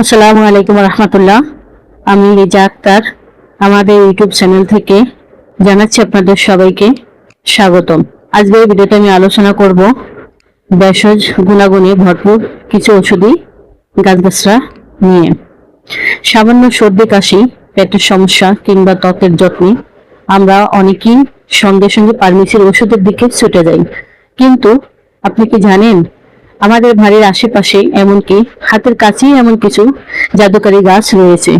আসসালামু আলাইকুম রহমতুল্লাহ। আমি রিজা আক্তার আমাদের ইউটিউব চ্যানেল থেকে জানাচ্ছি আপনাদের সবাইকে স্বাগতম। আজকের ভিডিওতে আমি আলোচনা করব ভেষজ গুণাগুণে ভরপুর কিছু ঔষধি গাছগাছরা নিয়ে। সামান্য সর্দি কাশি, পেটের সমস্যা কিংবা ত্বকের যত্নে আমরা অনেকেই সঙ্গে সঙ্গে ফার্মেসির ওষুধের দিকে ছুটে যাই, কিন্তু আপনি কি জানেন আমাদের বাড়ির আশেপাশে এমনকি হাতের কাছেই এমন কিছু জাদুকারী গাছ রয়েছে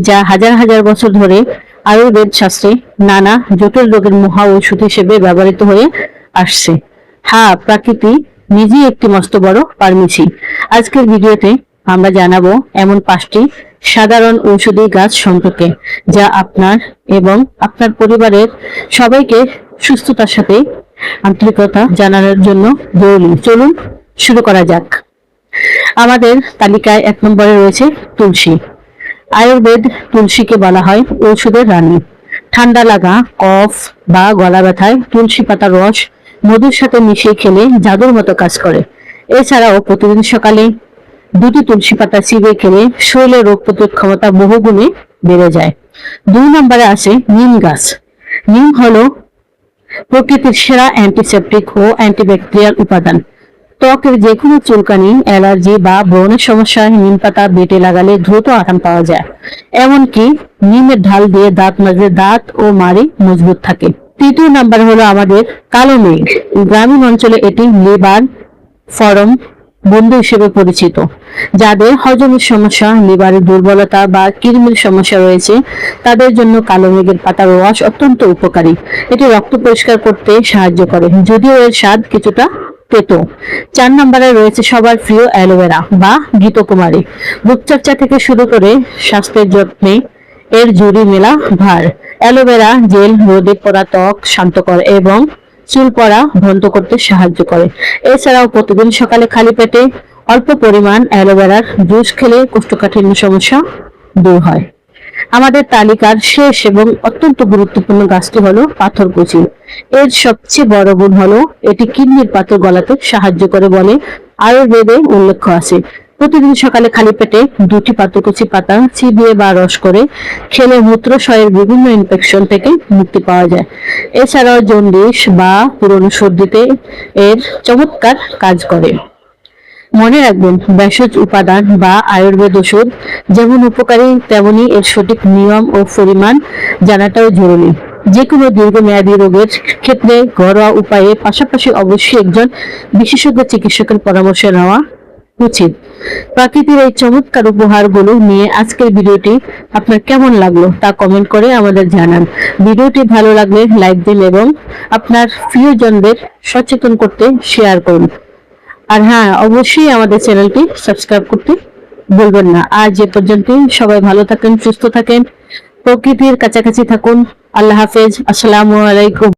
যা হাজার হাজার বছর ধরে আয়ুর্বেদ শাস্ত্রে নানা জটিল রোগের মহা ঔষধ হিসেবে ব্যবহৃত হয়ে আসছে। হ্যাঁ, প্রকৃতি নিজেই একটি মস্ত বড় ফার্মেসি। আজকের ভিডিওতে আমরা জানাবো এমন 5টি সাধারণ ঔষধি গাছ সম্পর্কে যা আপনার এবং আপনার পরিবারের সবাইকে সুস্থতার সাথে আন্তরিকতা জানানোর জন্য জরুরি। চলুন শুরু করা যাক। আমাদের তালিকায় 1 নম্বরে রয়েছে তুলসী। আয়ুর্বেদ তুলসীকে বলা হয় ঔষধের রানী। ঠান্ডা লাগা, কফ বা গলা ব্যথায় তুলসী পাতার রস মধুর সাথে মিশিয়ে খেলে জাদুর মতো কাজ করে। এছাড়াও প্রতিদিন সকালে 2টি তুলসী পাতা চিবিয়ে খেলে শরীরের রোগ প্রতিরোধ ক্ষমতা বহুগুণে বেড়ে যায়। 2 নম্বরে আছে নিম গাছ। নিম হলো প্রকৃতির সেরা অ্যান্টিসেপটিক ও অ্যান্টিব্যাকটেরিয়াল উপাদান। ত্বকের যে কোনো চুলকানি, অ্যালার্জি বা ব্রণের সমস্যায় নিম পাতা বেটে লাগালে দ্রুত আরাম পাওয়া যায়। এমনকি নিমের ঢাল দিয়ে দাঁত মাজলে দাঁত ও মাড়ি মজবুত থাকে। 3 নাম্বার হলো আমাদের কালো মেঘ। গ্রামীণ অঞ্চলে এটি লিভার ফরম বন্ধু হিসেবে পরিচিত। যাদের হজমের সমস্যা, লিভারের দুর্বলতা বা কৃমির সমস্যা রয়েছে তাদের জন্য কালো মেঘের পাতার রস অত্যন্ত উপকারী। এটি রক্ত পরিষ্কার করতে সাহায্য করে, যদিও এর স্বাদ কিছুটা তেতো। 4 নম্বরে রয়েছে সবার প্রিয় অ্যালোভেরা বা ঘৃতকুমারী। রূপচর্চা থেকে শুরু করে স্বাস্থ্যের যত্নে এর জুড়ি মেলা ভার। অ্যালোভেরা জেল রোদে পড়া ত্বক শান্ত করে এবং চুল পড়া বন্ধ করতে সাহায্য করে। এছাড়াও প্রতিদিন সকালে খালি পেটে অল্প পরিমাণ অ্যালোভেরার জুস খেলে কোষ্ঠকাঠিন্য সমস্যা দূর হয়। আমাদের তালিকার শেষ এবং অত্যন্ত গুরুত্বপূর্ণ গাছটি হলো পাথরকুচি। এর সবচেয়ে বড় গুণ হলো এটি কিডনির পাথর গলাতে সাহায্য করে বলে আয়ুর্বেদে উল্লেখ আছে। প্রতিদিন সকালে খালি পেটে 2টি পাথরকুচি পাতা চিবিয়ে বা রস করে খেলে মূত্রাশয়ের বিভিন্ন ইনফেকশন থেকে মুক্তি পাওয়া যায়। এছাড়াও জন্ডিস বা পুরনো সর্দিতে এর চমৎকার কাজ করে। মনে রাখবেন, ভেষজ উপাদান বা আয়ুর্বেদ ওষুধ যেমন উপকারী তেমনি এর সঠিক নিয়ম ও পরিমাণ জানাটাও জরুরি। যে কোনো দীর্ঘমেয়াদী রোগের ক্ষেত্রে ঘরোয়া উপায়ে পাশাপাশি অবশ্যই একজন বিশেষজ্ঞ চিকিৎসকের পরামর্শ নেওয়া উচিত। প্রকৃতির এই চমৎকার উপহারগুলো নিয়ে আজকের ভিডিওটি আপনার কেমন লাগলো তা কমেন্ট করে আমাদের জানান। ভিডিওটি ভালো লাগলে লাইক দিন এবং আপনার প্রিয়জনদের সচেতন করতে শেয়ার করুন। আর হ্যাঁ, অবশ্যই আমাদের চ্যানেলটি সাবস্ক্রাইব করতে ভুলবেন না। আজ এ পর্যন্ত, সবাই ভালো থাকেন, সুস্থ থাকেন, প্রকৃতির কাছাকাছি থাকুন। আল্লাহ হাফেজ। আসসালামু আলাইকুম।